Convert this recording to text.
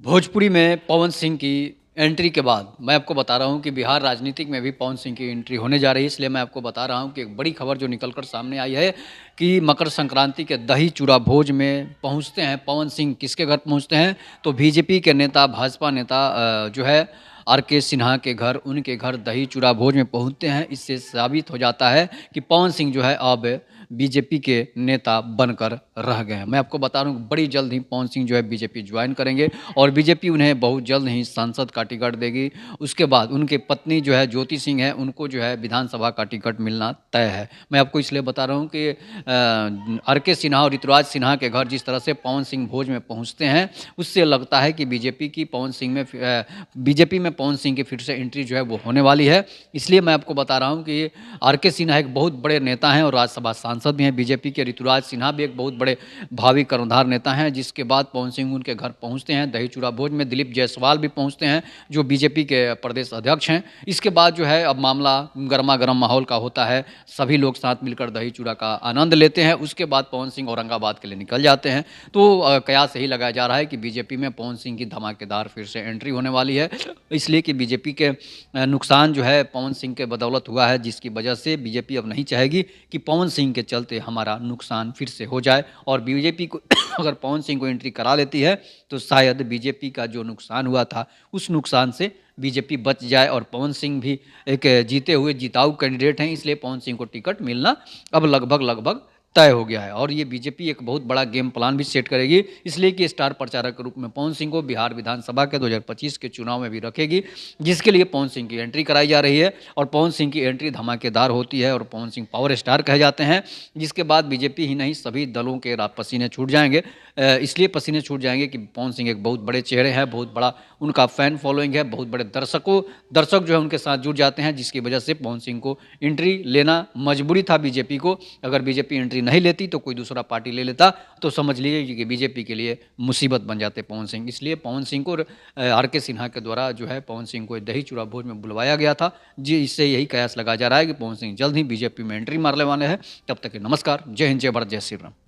भोजपुरी में पवन सिंह की एंट्री के बाद मैं आपको बता रहा हूँ कि बिहार राजनीतिक में भी पवन सिंह की एंट्री होने जा रही है। इसलिए मैं आपको बता रहा हूँ कि एक बड़ी खबर जो निकल कर सामने आई है कि मकर संक्रांति के दही चूड़ा भोज में पहुँचते हैं पवन सिंह। किसके घर पहुँचते हैं? तो बीजेपी के नेता, भाजपा नेता जो है आर के सिन्हा के घर, उनके घर दही चूड़ा भोज में पहुँचते हैं। इससे साबित हो जाता है कि पवन सिंह जो है अब बीजेपी के नेता बनकर रह गए हैं। मैं आपको बता रहा हूँ बड़ी जल्द ही पवन सिंह जो है बीजेपी ज्वाइन करेंगे और बीजेपी उन्हें बहुत जल्द ही सांसद का टिकट देगी। उसके बाद उनके पत्नी जो है ज्योति सिंह है, उनको जो है विधानसभा का टिकट मिलना तय है। मैं आपको इसलिए बता रहा हूँ कि आर के सिन्हा और ऋतुराज सिन्हा के घर जिस तरह से पवन सिंह भोज में पहुँचते हैं, उससे लगता है कि बीजेपी में पवन सिंह की फिर से एंट्री जो है वो होने वाली है। इसलिए मैं आपको बता रहा हूँ कि आर के सिन्हा एक बहुत बड़े नेता हैं और राज्यसभा सांसद भी हैं बीजेपी के। ऋतुराज सिन्हा भी एक बहुत बड़े भावी कर्णधार नेता हैं। जिसके बाद पवन सिंह उनके घर पहुंचते हैं दही चूड़ा भोज में। दिलीप जायसवाल भी पहुंचते हैं जो बीजेपी के प्रदेश अध्यक्ष हैं। इसके बाद जो है अब मामला गर्मा गर्म माहौल का होता है। सभी लोग साथ मिलकर दही चूड़ा का आनंद लेते हैं। उसके बाद पवन सिंह औरंगाबाद के लिए निकल जाते हैं। तो कयास यही लगाया जा रहा है कि बीजेपी में पवन सिंह की धमाकेदार फिर से एंट्री होने वाली है। इसलिए कि बीजेपी के नुकसान जो है पवन सिंह के बदौलत हुआ है, जिसकी वजह से बीजेपी अब नहीं चाहेगी कि पवन सिंह के चलते हमारा नुकसान फिर से हो जाए। और बीजेपी को अगर पवन सिंह को एंट्री करा लेती है तो शायद बीजेपी का जो नुकसान हुआ था उस नुकसान से बीजेपी बच जाए। और पवन सिंह भी एक जीते हुए जिताऊ कैंडिडेट हैं, इसलिए पवन सिंह को टिकट मिलना अब लगभग लगभग तय हो गया है। और ये बीजेपी एक बहुत बड़ा गेम प्लान भी सेट करेगी, इसलिए कि स्टार प्रचारक के रूप में पवन सिंह को बिहार विधानसभा के 2025 के चुनाव में भी रखेगी, जिसके लिए पवन सिंह की एंट्री कराई जा रही है। और पवन सिंह की एंट्री धमाकेदार होती है और पवन सिंह पावर स्टार कहे जाते हैं। जिसके बाद बीजेपी ही नहीं सभी दलों के पसीने छूट जाएंगे। इसलिए पसीने छूट जाएंगे कि पवन सिंह एक बहुत बड़े चेहरे हैं, बहुत बड़ा उनका फैन फॉलोइंग है, बहुत बड़े दर्शक जो है उनके साथ जुड़ जाते हैं। जिसकी वजह से पवन सिंह को एंट्री लेना मजबूरी था बीजेपी को। अगर बीजेपी एंट्री नहीं लेती तो कोई दूसरा पार्टी ले लेता, तो समझ लीजिए कि बीजेपी के लिए मुसीबत बन जाते पवन सिंह। इसलिए पवन सिंह को आर के सिन्हा के द्वारा जो है पवन सिंह को दही चूड़ा भोज में बुलवाया गया था। जी, इससे यही कयास लगाया जा रहा है कि पवन सिंह जल्द ही बीजेपी में एंट्री मारने वाले हैं। तब तक के नमस्कार, जय हिंद, जय भारत, जय श्री राम।